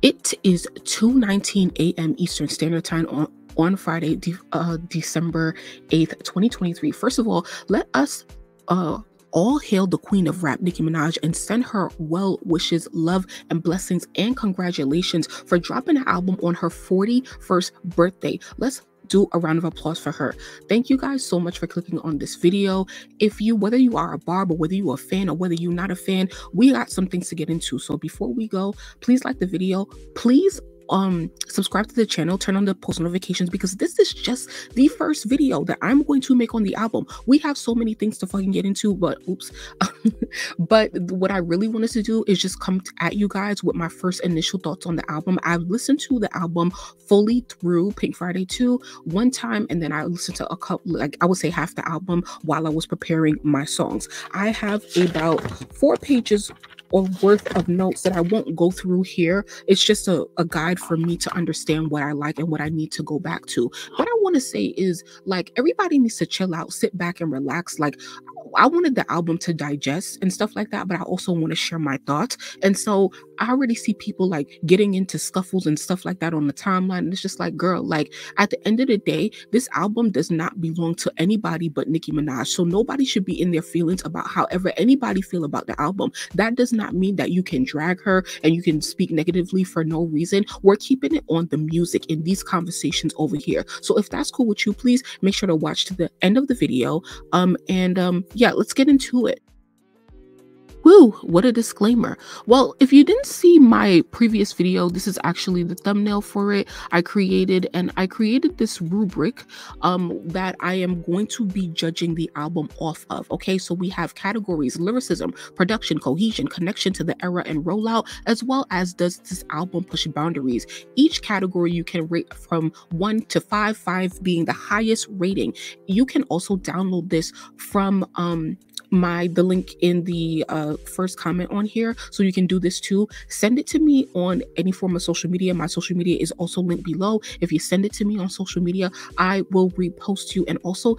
It is 2:19 a.m. Eastern Standard Time on Friday, December 8th, 2023. First of all, let us all hail the queen of rap, Nicki Minaj, and send her well wishes, love, and blessings, and congratulations for dropping an album on her 41st birthday. Let's do a round of applause for her. Thank you guys so much for clicking on this video. Whether you are a barb or whether you're a fan or whether you're not a fan, we got some things to get into. So before we go, please like the video. Please subscribe to the channel, turn on the post notifications, because this is just the first video that I'm going to make on the album. We have so many things to fucking get into, but oops. But what I really wanted to do is just come at you guys with my first initial thoughts on the album. I've listened to the album fully through Pink Friday 2 one time, and then I listened to a couple, like I would say half the album while I was preparing my songs. I have about 4 pages or worth of notes that I won't go through here. It's just a guide for me to understand what I like and what I need to go back to. What I want to say is, like, everybody needs to chill out, sit back and relax. Like, I wanted the album to digest and stuff like that, but I also want to share my thoughts. And so I already see people like getting into scuffles and stuff like that on the timeline. And it's just like, girl, like at the end of the day, this album does not belong to anybody but Nicki Minaj. So nobody should be in their feelings about however anybody feel about the album. That does not mean that you can drag her and you can speak negatively for no reason. We're keeping it on the music in these conversations over here. So if that's cool with you, please make sure to watch to the end of the video. Yeah, let's get into it. Woo, what a disclaimer. Well, if you didn't see my previous video, this is actually the thumbnail for it. I created this rubric that I am going to be judging the album off of. Okay, so we have categories: lyricism, production, cohesion, connection to the era and rollout, as well as does this album push boundaries. Each category you can rate from 1 to 5, 5 being the highest rating. You can also download this from the link in the first comment on here, so you can do this too. Send it to me on any form of social media. My social media is also linked below. If you send it to me on social media, I will repost you and also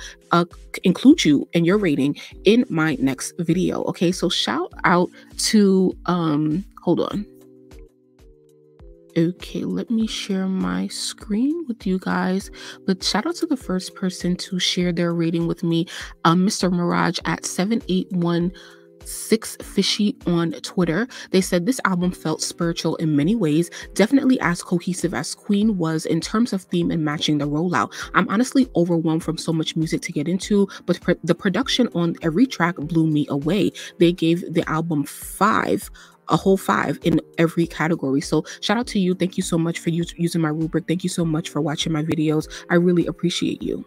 include you and your rating in my next video. Okay, so shout out to hold on. Okay, let me share my screen with you guys. But shout out to the first person to share their rating with me, Mr. Mirage at 7816fishy on Twitter. They said this album felt spiritual in many ways, definitely as cohesive as Queen was in terms of theme and matching the rollout. I'm honestly overwhelmed from so much music to get into, but the production on every track blew me away. They gave the album a whole 5 in every category. So shout out to you. Thank you so much for using my rubric. Thank you so much for watching my videos. I really appreciate you.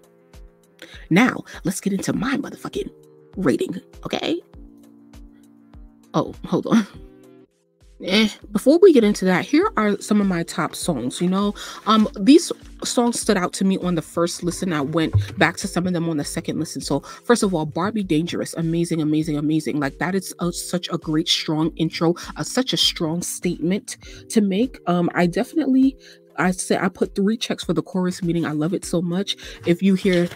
Now let's get into my motherfucking rating. Okay. Oh, hold on. Before we get into that, here are some of my top songs. These songs stood out to me on the first listen. I went back to some of them on the second listen. So first of all, Barbie Dangerous, amazing. Like, that is such a great, strong intro, such a strong statement to make. I put 3 checks for the chorus, meaning I love it so much. If you hear,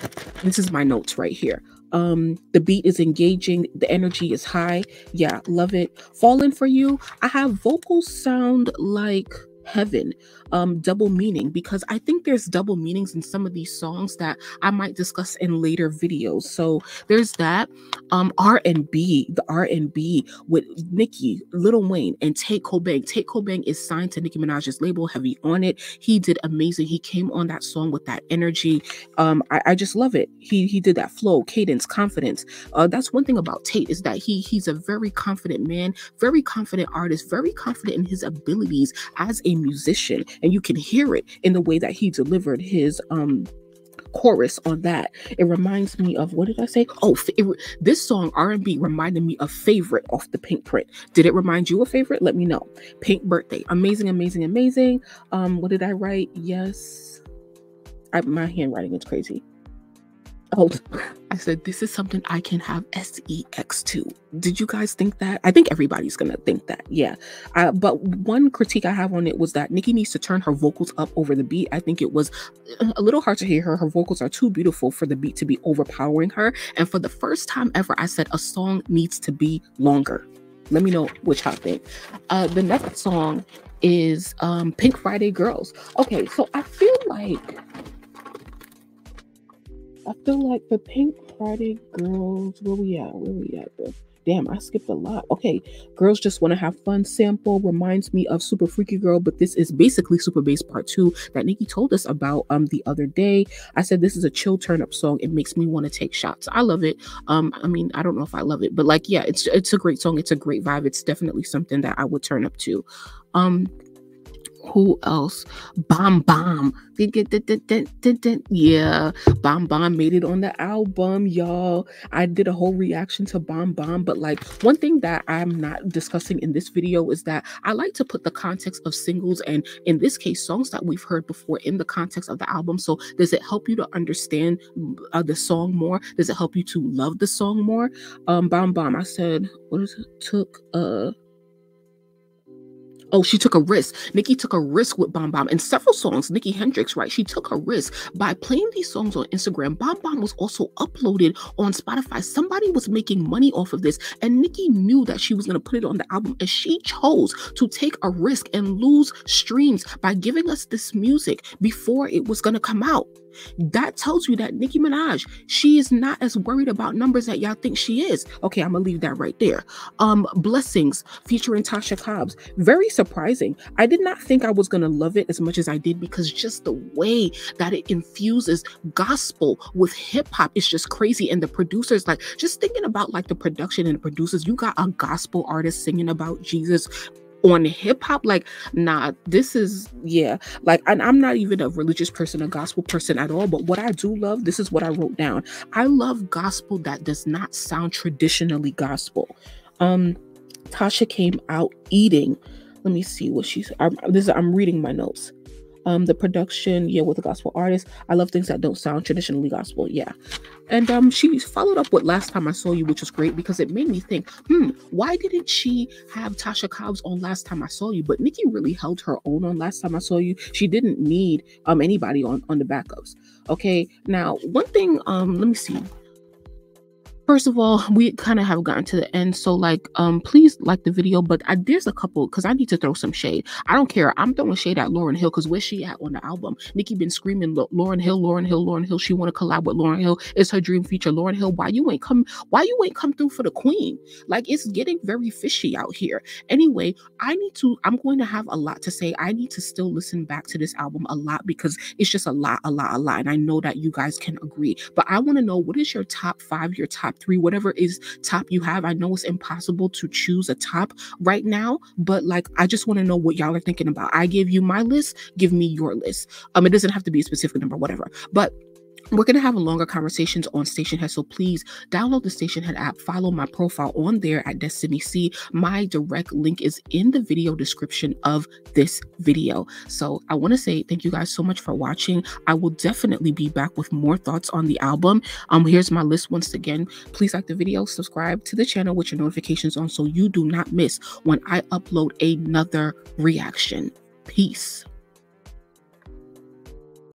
this is my notes right here. The beat is engaging, the energy is high. Yeah, love it. Falling for You, I have vocals sound like heaven. Double meaning, because I think there's double meanings in some of these songs that I might discuss in later videos. So there's that. R&B, the R&B with Nicki, Lil Wayne, and Tate Kobang. Tate Kobang is signed to Nicki Minaj's label, Heavy on it. He did amazing. He came on that song with that energy. I just love it. He did that flow, cadence, confidence. That's one thing about Tate, is that he's a very confident man, very confident artist, very confident in his abilities as a musician. And you can hear it in the way that he delivered his chorus on that. It reminds me of, what did I say? Oh, this song R&B reminded me of Favorite off the Pink print. Did it remind you of Favorite? Let me know. Pink Birthday, amazing. What did I write? Yes, my handwriting is crazy. Oh, I said, this is something I can have sex to. Did you guys think that? I think everybody's gonna think that. Yeah. But one critique I have on it was that Nicki needs to turn her vocals up over the beat. I think it was a little hard to hear her. Her vocals are too beautiful for the beat to be overpowering her. And for the first time ever, I said a song needs to be longer. Let me know what y'all think. The next song is Pink Friday Girls. Okay, so I feel like for Pink Friday Girls, where we at, bro? Damn, I skipped a lot. Okay, Girls Just Want to Have Fun sample reminds me of Super Freaky Girl, but this is basically Super Bass Part 2 that Nicki told us about the other day. I said this is a chill turn up song. It makes me want to take shots. I love it. I mean, I don't know if I love it, but like, yeah, it's a great song. It's a great vibe. It's definitely something that I would turn up to. Who else? BARBz. Yeah, BARBz made it on the album, y'all. I did a whole reaction to BARBz, but like one thing that I'm not discussing in this video is that I like to put the context of singles and in this case songs that we've heard before in the context of the album. So does it help you to understand the song more? Does it help you to love the song more? BARBz. I said, what is it? Oh, she took a risk. Nicki took a risk with BARBz. In several songs, Nicki Hendrix, right? She took a risk by playing these songs on Instagram. BARBz was also uploaded on Spotify. Somebody was making money off of this, and Nicki knew that she was going to put it on the album, and she chose to take a risk and lose streams by giving us this music before it was going to come out. That tells you that Nicki Minaj, she is not as worried about numbers that y'all think she is. Okay, I'm gonna leave that right there. Blessings featuring Tasha Cobbs. Very surprising. I did not think I was gonna love it as much as I did because just the way that it infuses gospel with hip hop is just crazy. And the producers, like, just thinking about like the production and the producers, you got a gospel artist singing about Jesus on hip hop. Like, nah, this is, yeah, like, and I'm not even a religious person, a gospel person at all, but what I do love, this is what I wrote down. I love gospel that does not sound traditionally gospel. Tasha came out eating. Let me see what she's, I'm reading my notes. The production, yeah, with a gospel artist. I love things that don't sound traditionally gospel, yeah. And she followed up with Last Time I Saw You, which was great because it made me think, why didn't she have Tasha Cobbs on Last Time I Saw You? But Nicki really held her own on Last Time I Saw You. She didn't need anybody on the backups. Okay, now one thing, let me see. First of all, we kind of have gotten to the end, so like, please like the video, but there's a couple, because I need to throw some shade. I don't care. I'm throwing shade at Lauryn Hill, because where's she at on the album? Nicki been screaming, Lauryn Hill, Lauryn Hill, Lauryn Hill. She want to collab with Lauryn Hill. It's her dream feature. Lauryn Hill, why you ain't come through for the queen? Like, it's getting very fishy out here. Anyway, I'm going to have a lot to say. I need to still listen back to this album a lot because it's just a lot. And I know that you guys can agree, but I want to know, what is your top 5, your top 3, whatever is top you have. I know it's impossible to choose a top right now, but like, I just want to know what y'all are thinking about. I gave you my list, give me your list. It doesn't have to be a specific number, whatever, but we're going to have longer conversations on Stationhead, so please download the Stationhead app, follow my profile on there at Destiny C. My direct link is in the video description of this video. So I want to say thank you guys so much for watching. I will definitely be back with more thoughts on the album. Here's my list once again. Please like the video, subscribe to the channel with your notifications on so you do not miss when I upload another reaction. Peace.